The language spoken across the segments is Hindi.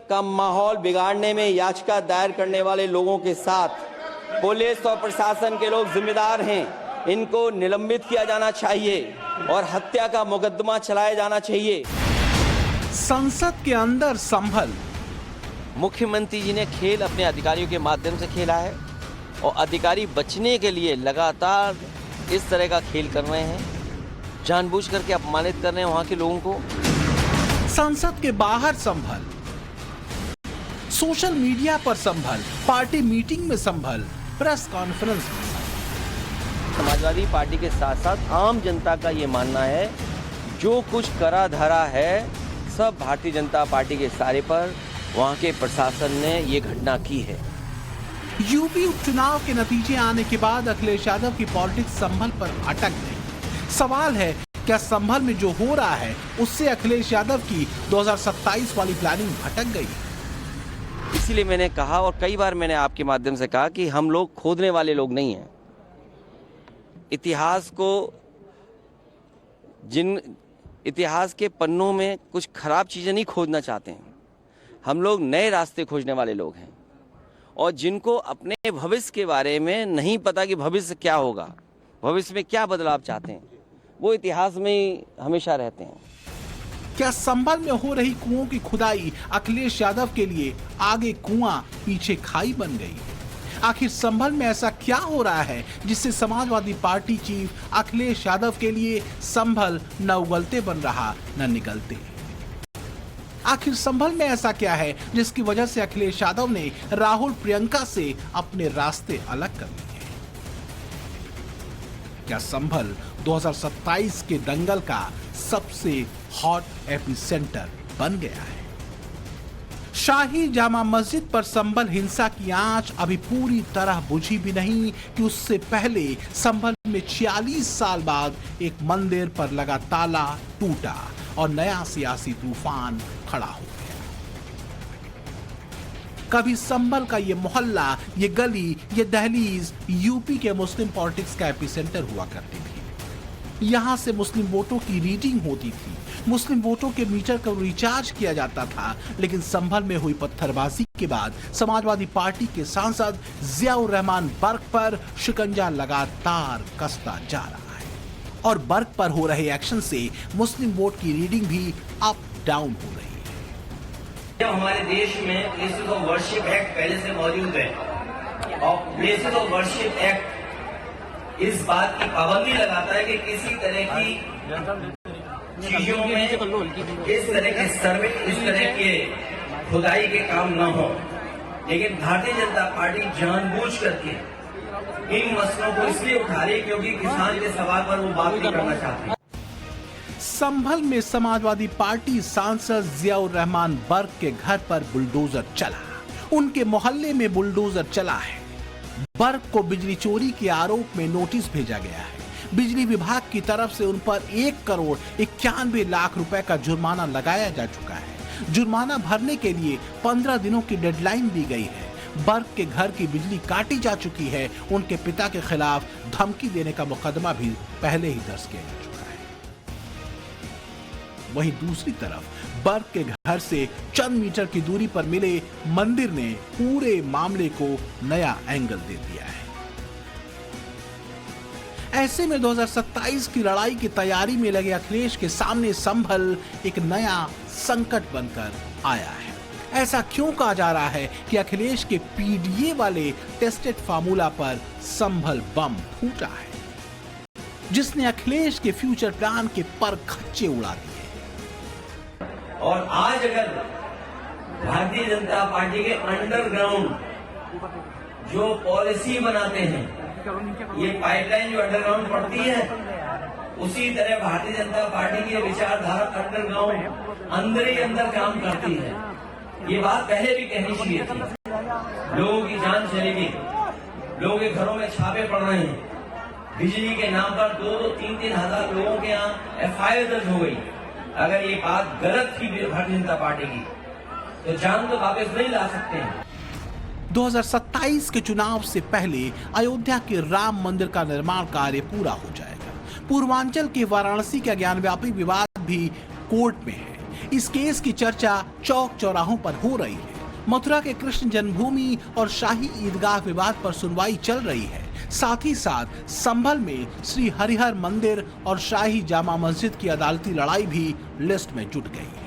का माहौल बिगाड़ने में याचिका दायर करने वाले लोगों के साथ पुलिस और प्रशासन के लोग जिम्मेदार हैं। इनको निलंबित किया जाना चाहिए और हत्या का मुकदमा चलाया जाना चाहिए। संसद के अंदर संभल। मुख्यमंत्री जी ने खेल अपने अधिकारियों के माध्यम से खेला है और अधिकारी बचने के लिए लगातार इस तरह का खेल कर रहे हैं, जानबूझ करके अपमानित कर रहे हैं वहां के लोगों को। संसद के बाहर संभल, सोशल मीडिया पर संभल, पार्टी मीटिंग में संभल, प्रेस कॉन्फ्रेंस में। समाजवादी पार्टी के साथ साथ आम जनता का ये मानना है जो कुछ करा धरा है सब भारतीय जनता पार्टी के सारे पर वहां के प्रशासन ने ये घटना की है। यूपी उपचुनाव के नतीजे आने के बाद अखिलेश यादव की पॉलिटिक्स संभल पर अटक गई। सवाल है, क्या संभल में जो हो रहा है उससे अखिलेश यादव की 2027 वाली प्लानिंग भटक गई? इसीलिए मैंने कहा और कई बार मैंने आपके माध्यम से कहा कि हम लोग खोदने वाले लोग नहीं हैं। इतिहास के पन्नों में कुछ खराब चीजें नहीं खोदना चाहते हैं। हम लोग नए रास्ते खोजने वाले लोग हैं और जिनको अपने भविष्य के बारे में नहीं पता कि भविष्य क्या होगा, भविष्य में क्या बदलाव चाहते हैं, वो इतिहास में ही हमेशा रहते हैं। क्या संभल में हो रही कुओं की खुदाई अखिलेश यादव के लिए आगे कुआं पीछे खाई बन गई? आखिर संभल में ऐसा क्या हो रहा है जिससे समाजवादी पार्टी चीफ अखिलेश यादव के लिए संभल न उगलते बन रहा न निकलते? आखिर संभल में ऐसा क्या है जिसकी वजह से अखिलेश यादव ने राहुल प्रियंका से अपने रास्ते अलग कर लिए? क्या संभल 2027 के दंगल का सबसे हॉट एपिसेंटर बन गया है? शाही जामा मस्जिद पर संभल हिंसा की आंच अभी पूरी तरह बुझी भी नहीं कि उससे पहले संभल में 46 साल बाद एक मंदिर पर लगा ताला टूटा और नया सियासी तूफान खड़ा हो गया। कभी संभल का ये मोहल्ला, ये गली, ये दहलीज यूपी के मुस्लिम पॉलिटिक्स का एपिसेंटर हुआ करती थी। यहां से मुस्लिम वोटों की रीडिंग होती थी, मुस्लिम वोटों के मीटर को रिचार्ज किया जाता था। लेकिन संभल में हुई पत्थरबाजी के बाद समाजवादी पार्टी के सांसद जियाउर रहमान बर्क पर शिकंजा लगातार कसता जा रहा है और बर्क पर हो रहे एक्शन से मुस्लिम वोट की रीडिंग भी अप डाउन हो रही है। हमारे देश में प्लेसेस ऑफ वर्शिप एक्ट पहले से मौजूद है और प्लेसेस ऑफ वर्शिप एक्ट इस बात की पाबंदी लगाता है कि किसी तरह की चीजों में इस तरह के सर्वे, इस तरह के खुदाई के काम न हो। लेकिन भारतीय जनता पार्टी जानबूझ करके इन मसलों को इसलिए उठा रही क्योंकि किसान के सवाल पर वो बात नहीं करना चाहती। संभल में समाजवादी पार्टी सांसद जियाउर रहमान बर्क के घर पर बुलडोजर चला, उनके मोहल्ले में बुलडोजर चला है। बर्क को बिजली चोरी के आरोप में नोटिस भेजा गया है। बिजली विभाग की तरफ से उन पर 1,91,00,000 रुपए का जुर्माना लगाया जा चुका है। जुर्माना भरने के लिए 15 दिनों की डेडलाइन दी गई है। बर्क के घर की बिजली काटी जा चुकी है। उनके पिता के खिलाफ धमकी देने का मुकदमा भी पहले ही दर्ज किया जा चुका है। वहीं दूसरी तरफ बर्क के घर से चंद मीटर की दूरी पर मिले मंदिर ने पूरे मामले को नया एंगल दे दिया है। ऐसे में 2027 की लड़ाई की तैयारी में लगे अखिलेश के सामने संभल एक नया संकट बनकर आया है। ऐसा क्यों कहा जा रहा है कि अखिलेश के पीडीए वाले टेस्टेड फार्मूला पर संभल बम फूटा है, जिसने अखिलेश के फ्यूचर प्लान के पर खच्चे उड़ा दिए। और आज अगर भारतीय जनता पार्टी के अंडरग्राउंड जो पॉलिसी बनाते हैं, ये पाइपलाइन जो अंडरग्राउंड पड़ती है, उसी तरह भारतीय जनता पार्टी की विचारधारा अंडरग्राउंड अंदर ही अंदर काम करती है। ये बात पहले भी कहनी चाहिए थी। लोगों की जान चलेगी, लोगों के घरों में छापे पड़ रहे हैं, बिजली के नाम पर 2-2, 3-3 हजार लोगों के यहाँ एफआईआर दर्ज हो गई। अगर ये बात गलत थी भारतीय जनता पार्टी की तो जान तो वापस नहीं ला सकते हैं। 2027 के चुनाव से पहले अयोध्या के राम मंदिर का निर्माण कार्य पूरा हो जाएगा। पूर्वांचल के वाराणसी का ज्ञानव्यापी विवाद भी कोर्ट में है। इस केस की चर्चा चौक चौराहों पर हो रही है। मथुरा के कृष्ण जन्मभूमि और शाही ईदगाह विवाद पर सुनवाई चल रही है। साथ ही साथ संभल में श्री हरिहर मंदिर और शाही जामा मस्जिद की अदालती लड़ाई भी लिस्ट में जुट गई है।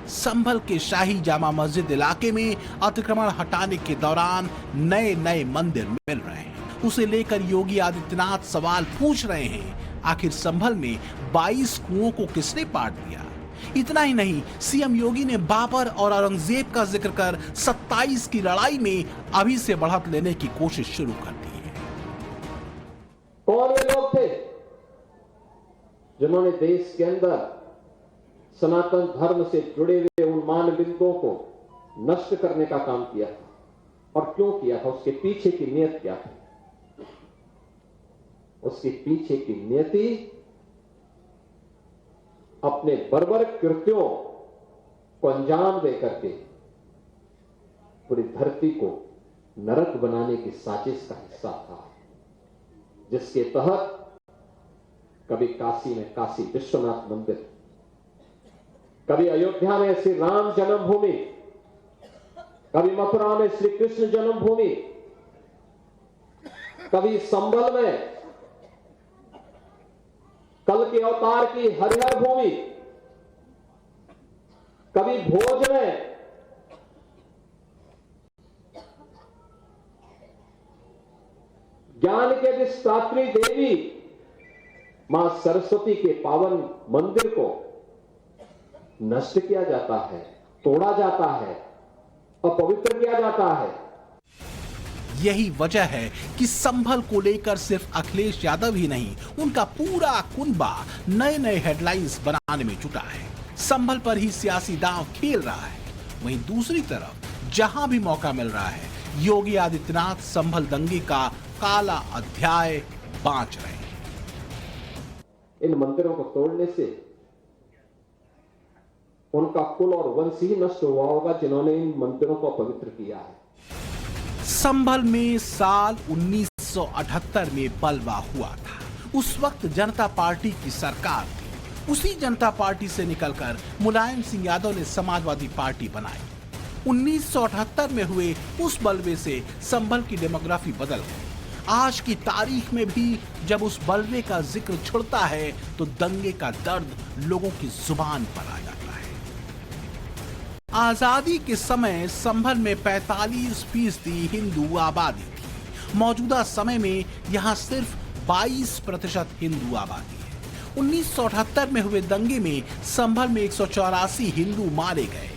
संभल के शाही जामा मस्जिद इलाके में अतिक्रमण हटाने के दौरान नए नए मंदिर मिल रहे हैं। उसे लेकर योगी आदित्यनाथ सवाल पूछ रहे हैं, आखिर संभल में 22 कुओं को किसने पाट दिया? इतना ही नहीं, सीएम योगी ने बाबर और औरंगजेब का जिक्र कर 27 की लड़ाई में अभी से बढ़त लेने की कोशिश शुरू कर दी है। कौन वे लोग थे जिन्होंने देश के अंदर सनातन धर्म से जुड़े हुए उन मानबिंदुओं को नष्ट करने का काम किया था, और क्यों किया था? उसके पीछे की नीयत क्या थी? उसके पीछे की नीयति अपने बर्बर कृत्यों को अंजाम देकर के पूरी धरती को नरक बनाने की साजिश का हिस्सा था, जिसके तहत कभी काशी में काशी विश्वनाथ मंदिर, कभी अयोध्या में श्री राम जन्मभूमि, कभी मथुरा में श्री कृष्ण जन्मभूमि, कभी संभल में कल के अवतार की हरिहर भूमि, कभी भोज में ज्ञान के विस्तात्री देवी मां सरस्वती के पावन मंदिर को नष्ट किया जाता है, तोड़ा जाता है, अपवित्र किया जाता है। यही वजह है कि संभल को लेकर सिर्फ अखिलेश यादव ही नहीं, उनका पूरा कुनबा नए नए हेडलाइंस बनाने में जुटा है। संभल पर ही सियासी दांव खेल रहा है। वहीं दूसरी तरफ जहां भी मौका मिल रहा है, योगी आदित्यनाथ संभल दंगे का काला अध्याय बांच रहे हैं। इन मंदिरों को तोड़ने से उनका कुल और वंश ही नष्ट हुआ होगा जिन्होंने इन मंदिरों को पवित्र किया है। संभल में साल 1978 में बलवा हुआ था। उस वक्त जनता पार्टी की सरकार थी। उसी जनता पार्टी से निकलकर मुलायम सिंह यादव ने समाजवादी पार्टी बनाई। 1978 में हुए उस बलवे से संभल की डेमोग्राफी बदल गई। आज की तारीख में भी जब उस बलवे का जिक्र छिड़ता है तो दंगे का दर्द लोगों की जुबान पर आ जाता है। आजादी के समय संभल में 45% हिंदू आबादी थी। मौजूदा समय में यहां सिर्फ 22% हिंदू आबादी है। 1978 में हुए दंगे में संभल में 184 हिंदू मारे गए।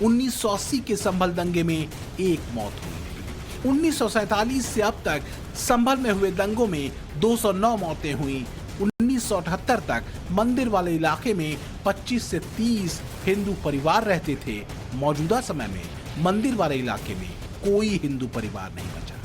1980 के संभल दंगे में एक मौत हुई थी। 1947 से अब तक संभल में हुए दंगों में 209 मौतें हुई। 1978 तक मंदिर वाले इलाके में 25 से 30 हिंदू परिवार रहते थे। मौजूदा समय में मंदिर वाले इलाके में कोई हिंदू परिवार नहीं बचा।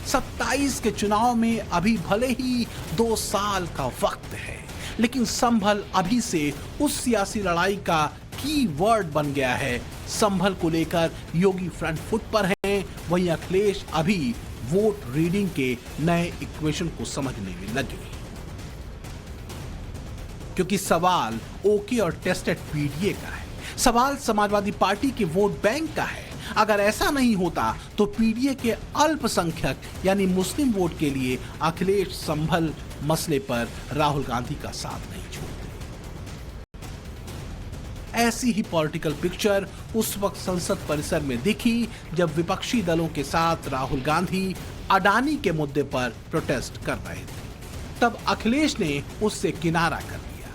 27 के चुनाव में अभी भले ही 2 साल का वक्त है, लेकिन संभल अभी से उस सियासी लड़ाई का की वर्ड बन गया है। संभल को लेकर योगी फ्रंट फुट पर हैं, वहीं अखिलेश अभी वोट रीडिंग के नए इक्वेशन को समझने में लगे हैं। क्योंकि सवाल ओके और टेस्टेड पीडीए का है, सवाल समाजवादी पार्टी के वोट बैंक का है। अगर ऐसा नहीं होता तो पीडीए के अल्पसंख्यक यानी मुस्लिम वोट के लिए अखिलेश संभल मसले पर राहुल गांधी का साथ नहीं छोड़ते। ऐसी ही पॉलिटिकल पिक्चर उस वक्त संसद परिसर में दिखी जब विपक्षी दलों के साथ राहुल गांधी अडानी के मुद्दे पर प्रोटेस्ट कर रहे थे। तब अखिलेश ने उससे किनारा कर लिया।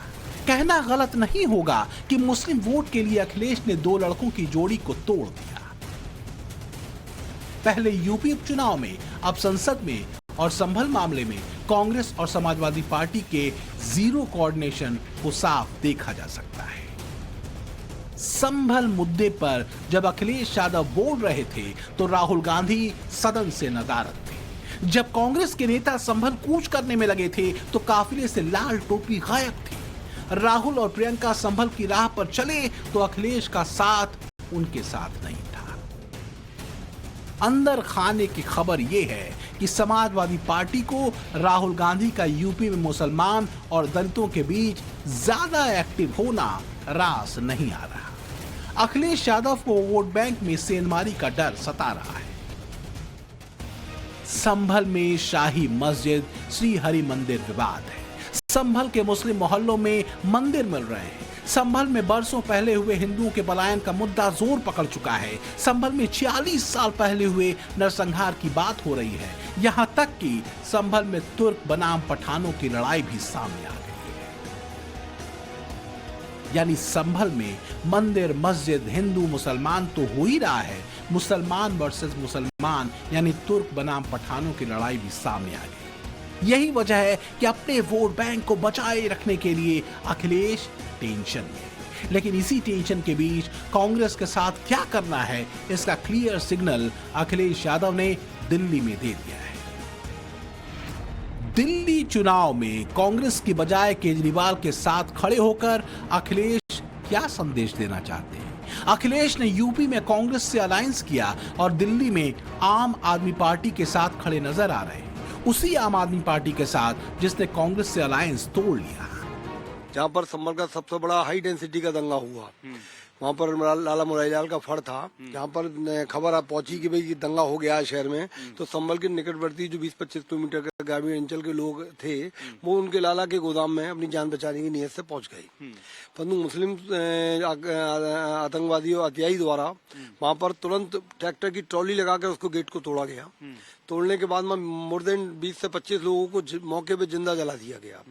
कहना गलत नहीं होगा कि मुस्लिम वोट के लिए अखिलेश ने 2 लड़कों की जोड़ी को तोड़ दिया। पहले यूपी उपचुनाव में, अब संसद में और संभल मामले में कांग्रेस और समाजवादी पार्टी के जीरो कोऑर्डिनेशन को साफ देखा जा सकता है। संभल मुद्दे पर जब अखिलेश यादव बोल रहे थे तो राहुल गांधी सदन से नदारद थे। जब कांग्रेस के नेता संभल कूच करने में लगे थे तो काफिले से लाल टोपी गायब थी। राहुल और प्रियंका संभल की राह पर चले तो अखिलेश का साथ उनके साथ नहीं था। अंदर खाने की खबर यह है कि समाजवादी पार्टी को राहुल गांधी का यूपी में मुसलमान और दलितों के बीच ज्यादा एक्टिव होना रास नहीं आ रहा। अखिलेश यादव को वोट बैंक में सेंधमारी का डर सता रहा है। संभल में शाही मस्जिद श्री हरि मंदिर विवाद है। संभल के मुस्लिम मोहल्लों में मंदिर मिल रहे हैं। संभल में बरसों पहले हुए हिंदुओं के पलायन का मुद्दा जोर पकड़ चुका है। संभल में 46 साल पहले हुए नरसंहार की बात हो रही है। यहां तक कि संभल में तुर्क बनाम पठानों की लड़ाई भी सामने आ गई है। यानी संभल में मंदिर मस्जिद हिंदू मुसलमान तो हो ही रहा है, मुसलमान वर्सेस मुसलमान यानी तुर्क बनाम पठानों की लड़ाई भी सामने आ गई। यही वजह है कि अपने वोट बैंक को बचाए रखने के लिए अखिलेश टेंशन में। लेकिन इसी टेंशन के बीच कांग्रेस के साथ क्या करना है, इसका क्लियर सिग्नल अखिलेश यादव ने दिल्ली में दे दिया है। दिल्ली चुनाव में कांग्रेस की बजाय केजरीवाल के साथ खड़े होकर अखिलेश क्या संदेश देना चाहते हैं? अखिलेश ने यूपी में कांग्रेस से अलायंस किया और दिल्ली में आम आदमी पार्टी के साथ खड़े नजर आ रहे हैं। उसी आम आदमी पार्टी के साथ जिसने कांग्रेस से अलायंस तोड़ लिया। जहाँ पर संभल का सबसे बड़ा हाई डेंसिटी का दंगा हुआ, वहाँ पर लाला मुरारीलाल का फड़ था। जहाँ पर खबर पहुंची कि भाई दंगा हो गया है शहर में, तो संभल के निकटवर्ती जो 20-25 किलोमीटर के ग्रामीण अंचल के लोग थे, वो उनके लाला के गोदाम में अपनी जान बचाने की नीयत से पहुंच गए। परंतु मुस्लिम आतंकवादी और हत्याई द्वारा वहाँ पर तुरंत ट्रैक्टर की ट्रॉली लगाकर उसको गेट को तोड़ा गया। तोड़ने के बाद में मोर देन 20 से 25 लोगों को मौके पे जिंदा जला दिया गया।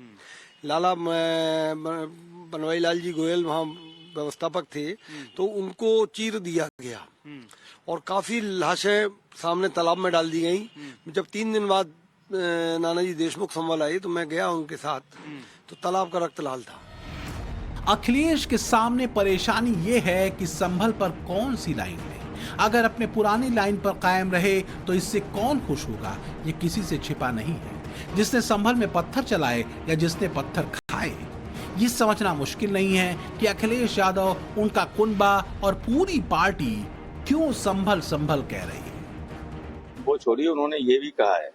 लाला बनवारी लाल जी गोयल वहाँ व्यवस्थापक थे, तो उनको चीर दिया गया और काफी लाशें सामने तालाब में डाल दी गई। जब 3 दिन बाद नानाजी देशमुख संभल आए तो मैं गया उनके साथ, तो तालाब का रक्त लाल था। अखिलेश के सामने परेशानी ये है कि संभल पर कौन सी लाइन है। अगर अपने पुरानी लाइन पर कायम रहे तो इससे कौन खुश होगा, ये किसी से छिपा नहीं है। जिसने संभल में पत्थर चलाए या जिसने पत्थर खाए, ये समझना मुश्किल नहीं है कि अखिलेश यादव, उनका कुनबा और पूरी पार्टी क्यों संभल संभल कह रही है। वो छोड़िए, उन्होंने ये भी कहा है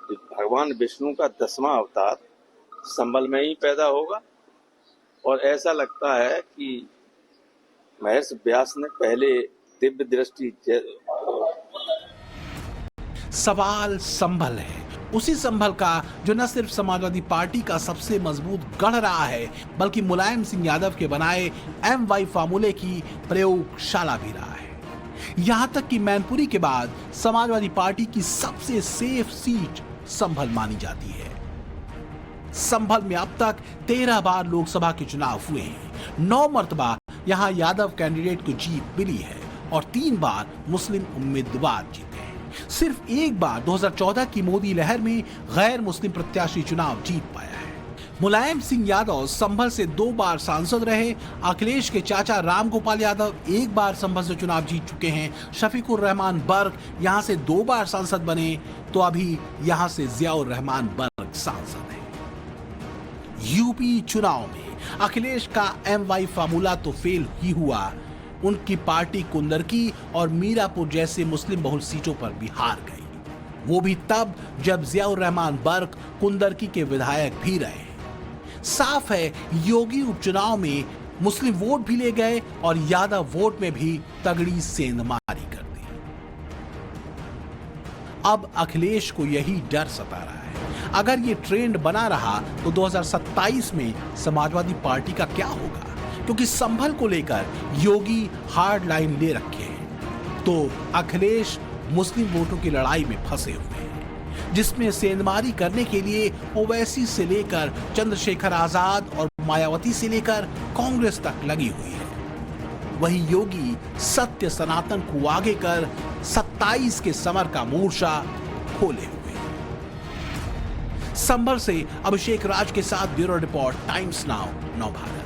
कि भगवान विष्णु का 10वां अवतार संभल में ही पैदा होगा, और ऐसा लगता है कि महर्षि व्यास ने पहले दिव्य दृष्टि। सवाल संभल है, उसी संभल का जो न सिर्फ समाजवादी पार्टी का सबसे मजबूत गढ़ रहा है, बल्कि मुलायम सिंह यादव के बनाए MY फार्मूले की प्रयोगशाला भी रहा है। यहां तक कि मैनपुरी के बाद समाजवादी पार्टी की सबसे सेफ सीट संभल मानी जाती है। संभल में अब तक 13 बार लोकसभा के चुनाव हुए हैं। 9 मर्तबा यहां यादव कैंडिडेट को जीत मिली है और 3 बार मुस्लिम उम्मीदवार जीते हैं। सिर्फ एक बार 2014 की मोदी लहर में गैर मुस्लिम प्रत्याशी चुनाव जीत पाया है। मुलायम सिंह यादव संभल से 2 बार सांसद रहे। अखिलेश के चाचा राम गोपाल यादव 1 बार संभल से चुनाव जीत चुके हैं। शफीकुर रहमान बर्क यहां से 2 बार सांसद बने, तो अभी यहां से जियाउर रहमान बर्क सांसद हैं। यूपी चुनाव में अखिलेश का MY फार्मूला तो फेल ही हुआ। उनकी पार्टी कुंदरकी और मीरापुर जैसे मुस्लिम बहुल सीटों पर भी हार गई, वो भी तब जब जियाउर रहमान बर्क कुंदरकी के विधायक भी रहे। साफ है, योगी उपचुनाव में मुस्लिम वोट भी ले गए और यादव वोट में भी तगड़ी सेंधमारी कर दी। अब अखिलेश को यही डर सता रहा है, अगर ये ट्रेंड बना रहा तो 2027 में समाजवादी पार्टी का क्या होगा, क्योंकि संभल को लेकर योगी हार्ड लाइन ले रखे हैं, तो अखिलेश मुस्लिम वोटों की लड़ाई में फंसे हुए हैं, जिसमें सेंधमारी करने के लिए ओवैसी से लेकर चंद्रशेखर आजाद और मायावती से लेकर कांग्रेस तक लगी हुई है। वही योगी सत्य सनातन को आगे कर 27 के समर का मोर्चा खोले हुए हैं। संभल से अभिषेक राज के साथ ब्यूरो रिपोर्ट, टाइम्स नाउ, नव भारत।